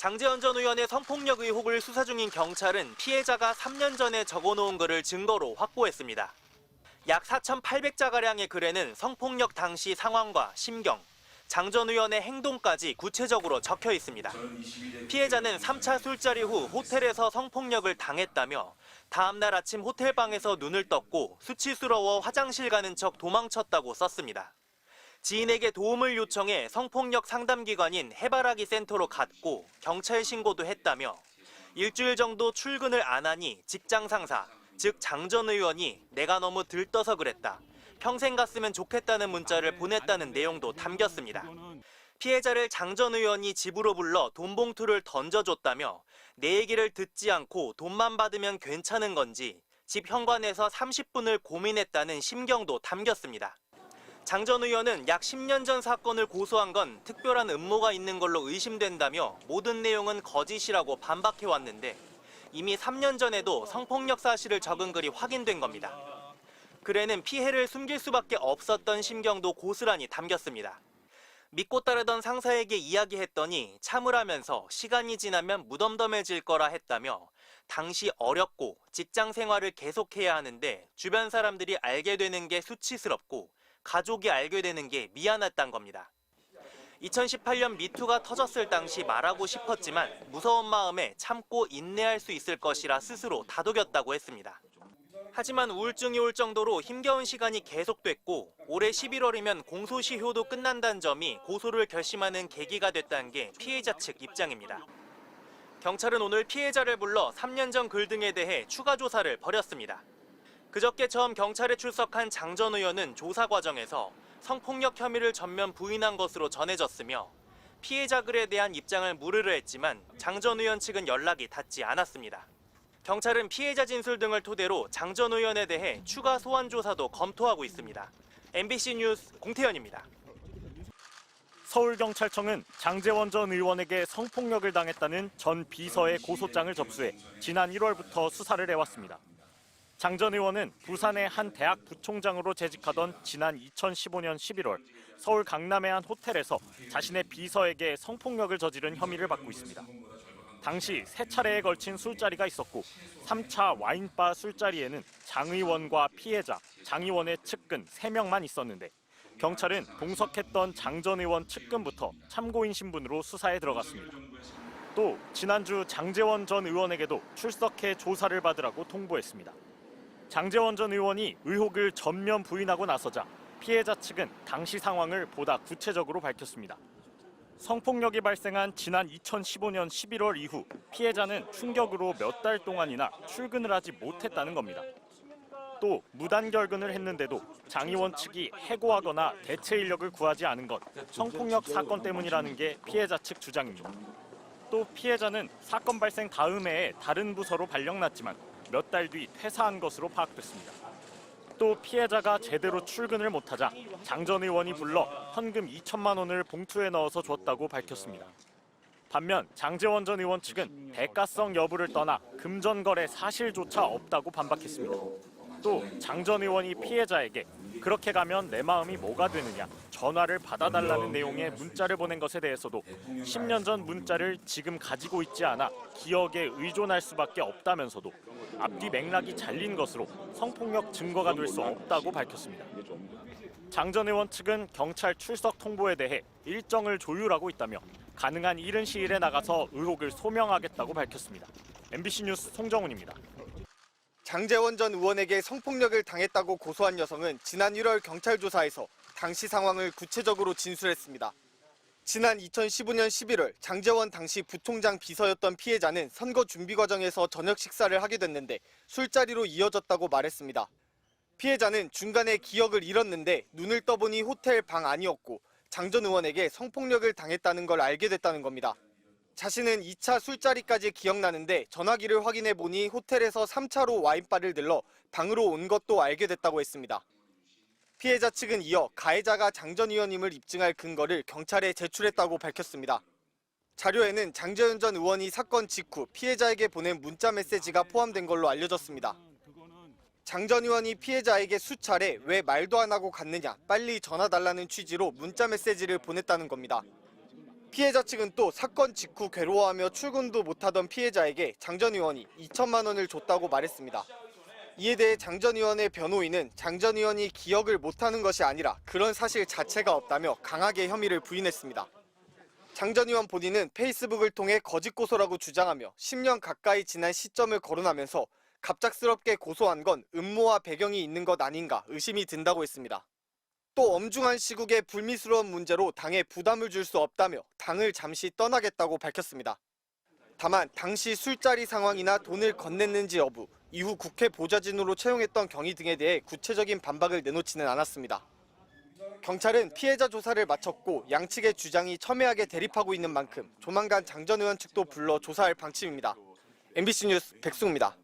장제원 전 의원의 성폭력 의혹을 수사 중인 경찰은 피해자가 3년 전에 적어놓은 글을 증거로 확보했습니다. 약 4,800자가량의 글에는 성폭력 당시 상황과 심경, 장 전 의원의 행동까지 구체적으로 적혀 있습니다. 피해자는 3차 술자리 후 호텔에서 성폭력을 당했다며 다음 날 아침 호텔방에서 눈을 떴고 수치스러워 화장실 가는 척 도망쳤다고 썼습니다. 지인에게 도움을 요청해 성폭력 상담기관인 해바라기 센터로 갔고 경찰 신고도 했다며 일주일 정도 출근을 안 하니 직장 상사, 즉 장 전 의원이 내가 너무 들떠서 그랬다. 평생 갔으면 좋겠다는 문자를 보냈다는 내용도 담겼습니다. 피해자를 장 전 의원이 집으로 불러 돈 봉투를 던져줬다며 내 얘기를 듣지 않고 돈만 받으면 괜찮은 건지 집 현관에서 30분을 고민했다는 심경도 담겼습니다. 장 전 의원은 약 10년 전 사건을 고소한 건 특별한 음모가 있는 걸로 의심된다며 모든 내용은 거짓이라고 반박해왔는데 이미 3년 전에도 성폭력 사실을 적은 글이 확인된 겁니다. 글에는 피해를 숨길 수밖에 없었던 심경도 고스란히 담겼습니다. 믿고 따르던 상사에게 이야기했더니 참으라면서 시간이 지나면 무덤덤해질 거라 했다며 당시 어렵고 직장 생활을 계속해야 하는데 주변 사람들이 알게 되는 게 수치스럽고 가족이 알게 되는 게 미안했단 겁니다. 2018년 미투가 터졌을 당시 말하고 싶었지만 무서운 마음에 참고 인내할 수 있을 것이라 스스로 다독였다고 했습니다. 하지만 우울증이 올 정도로 힘겨운 시간이 계속됐고 올해 11월이면 공소시효도 끝난다는 점이 고소를 결심하는 계기가 됐다는 게 피해자 측 입장입니다. 경찰은 오늘 피해자를 불러 3년 전 글 등에 대해 추가 조사를 벌였습니다. 그저께 처음 경찰에 출석한 장 전 의원은 조사 과정에서 성폭력 혐의를 전면 부인한 것으로 전해졌으며 피해자 글에 대한 입장을 물으려 했지만 장 전 의원 측은 연락이 닿지 않았습니다. 경찰은 피해자 진술 등을 토대로 장 전 의원에 대해 추가 소환 조사도 검토하고 있습니다. MBC 뉴스 공태현입니다. 서울경찰청은 장제원 전 의원에게 성폭력을 당했다는 전 비서의 고소장을 접수해 지난 1월부터 수사를 해왔습니다. 장 전 의원은 부산의 한 대학 부총장으로 재직하던 지난 2015년 11월 서울 강남의 한 호텔에서 자신의 비서에게 성폭력을 저지른 혐의를 받고 있습니다. 당시 3차례에 걸친 술자리가 있었고 3차 와인바 술자리에는 장 의원과 피해자, 장 의원의 측근 3명만 있었는데 경찰은 동석했던 장 전 의원 측근부터 참고인 신분으로 수사에 들어갔습니다. 또 지난주 장제원 전 의원에게도 출석해 조사를 받으라고 통보했습니다. 장제원 전 의원이 의혹을 전면 부인하고 나서자 피해자 측은 당시 상황을 보다 구체적으로 밝혔습니다. 성폭력이 발생한 지난 2015년 11월 이후 피해자는 충격으로 몇 달 동안이나 출근을 하지 못했다는 겁니다. 또 무단결근을 했는데도 장 의원 측이 해고하거나 대체 인력을 구하지 않은 건 성폭력 사건 때문이라는 게 피해자 측 주장입니다. 또 피해자는 사건 발생 다음 해에 다른 부서로 발령났지만 몇 달 뒤 퇴사한 것으로 파악됐습니다. 또 피해자가 제대로 출근을 못하자 장 전 의원이 불러 현금 2천만 원을 봉투에 넣어서 줬다고 밝혔습니다. 반면 장제원 전 의원 측은 대가성 여부를 떠나 금전 거래 사실조차 없다고 반박했습니다. 또 장 전 의원이 피해자에게 그렇게 가면 내 마음이 뭐가 되느냐 전화를 받아달라는 내용의 문자를 보낸 것에 대해서도 10년 전 문자를 지금 가지고 있지 않아 기억에 의존할 수밖에 없다면서도 앞뒤 맥락이 잘린 것으로 성폭력 증거가 될 수 없다고 밝혔습니다. 장 전 의원 측은 경찰 출석 통보에 대해 일정을 조율하고 있다며 가능한 이른 시일에 나가서 의혹을 소명하겠다고 밝혔습니다. MBC 뉴스 송정훈입니다. 장제원 전 의원에게 성폭력을 당했다고 고소한 여성은 지난 1월 경찰 조사에서 당시 상황을 구체적으로 진술했습니다. 지난 2015년 11월 장제원 당시 부총장 비서였던 피해자는 선거 준비 과정에서 저녁 식사를 하게 됐는데 술자리로 이어졌다고 말했습니다. 피해자는 중간에 기억을 잃었는데 눈을 떠보니 호텔 방 안이었고 장 전 의원에게 성폭력을 당했다는 걸 알게 됐다는 겁니다. 자신은 2차 술자리까지 기억나는데 전화기를 확인해 보니 호텔에서 3차로 와인바를 들러 방으로 온 것도 알게 됐다고 했습니다. 피해자 측은 이어 가해자가 장 전 의원임을 입증할 근거를 경찰에 제출했다고 밝혔습니다. 자료에는 장제원 전 의원이 사건 직후 피해자에게 보낸 문자 메시지가 포함된 걸로 알려졌습니다. 장 전 의원이 피해자에게 수차례 왜 말도 안 하고 갔느냐, 빨리 전화 달라는 취지로 문자 메시지를 보냈다는 겁니다. 피해자 측은 또 사건 직후 괴로워하며 출근도 못하던 피해자에게 장 전 의원이 2천만 원을 줬다고 말했습니다. 이에 대해 장 전 의원의 변호인은 장 전 의원이 기억을 못하는 것이 아니라 그런 사실 자체가 없다며 강하게 혐의를 부인했습니다. 장 전 의원 본인은 페이스북을 통해 거짓 고소라고 주장하며 10년 가까이 지난 시점을 거론하면서 갑작스럽게 고소한 건 음모와 배경이 있는 것 아닌가 의심이 든다고 했습니다. 또 엄중한 시국에 불미스러운 문제로 당에 부담을 줄 수 없다며 당을 잠시 떠나겠다고 밝혔습니다. 다만 당시 술자리 상황이나 돈을 건넸는지 여부, 이후 국회 보좌진으로 채용했던 경위 등에 대해 구체적인 반박을 내놓지는 않았습니다. 경찰은 피해자 조사를 마쳤고 양측의 주장이 첨예하게 대립하고 있는 만큼 조만간 장 전 의원 측도 불러 조사할 방침입니다. MBC 뉴스 백승우입니다.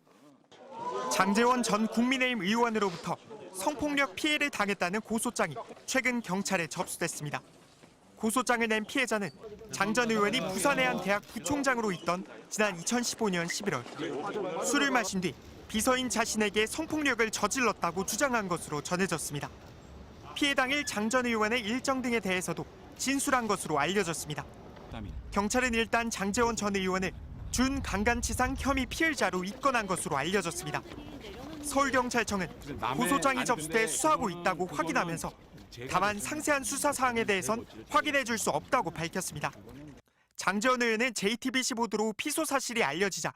장제원 전 국민의힘 의원으로부터 성폭력 피해를 당했다는 고소장이 최근 경찰에 접수됐습니다. 고소장을 낸 피해자는 장 전 의원이 부산의 한 대학 부총장으로 있던 지난 2015년 11월 술을 마신 뒤 비서인 자신에게 성폭력을 저질렀다고 주장한 것으로 전해졌습니다. 피해 당일 장 전 의원의 일정 등에 대해서도 진술한 것으로 알려졌습니다. 경찰은 일단 장제원 전 의원을 준강간치상 혐의 피해자로 입건한 것으로 알려졌습니다. 서울경찰청은 고소장이 접수돼 수사하고 있다고 확인하면서 다만 상세한 수사 사항에 대해선 확인해 줄 수 없다고 밝혔습니다. 장제원 의원은 JTBC 보도로 피소 사실이 알려지자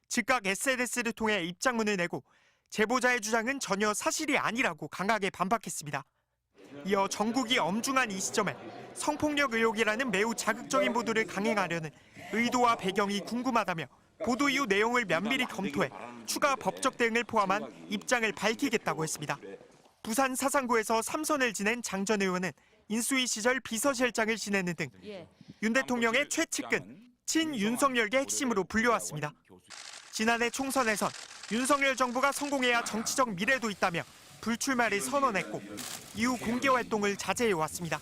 즉각 SNS를 통해 입장문을 내고 제보자의 주장은 전혀 사실이 아니라고 강하게 반박했습니다. 이어 전국이 엄중한 이 시점에 성폭력 의혹이라는 매우 자극적인 보도를 강행하려는 의도와 배경이 궁금하다며 보도 이후 내용을 면밀히 검토해 추가 법적 대응을 포함한 입장을 밝히겠다고 했습니다. 부산 사상구에서 3선을 지낸 장 전 의원은 인수위 시절 비서실장을 지내는 등 윤 대통령의 최측근, 친윤석열계 핵심으로 불려왔습니다. 지난해 총선에선 윤석열 정부가 성공해야 정치적 미래도 있다며 불출마를 선언했고 이후 공개 활동을 자제해왔습니다.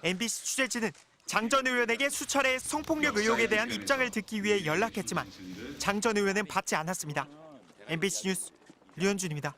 MBC 취재진은 장 전 의원에게 수차례 성폭력 의혹에 대한 입장을 듣기 위해 연락했지만 장 전 의원은 받지 않았습니다. MBC 뉴스 류현준입니다.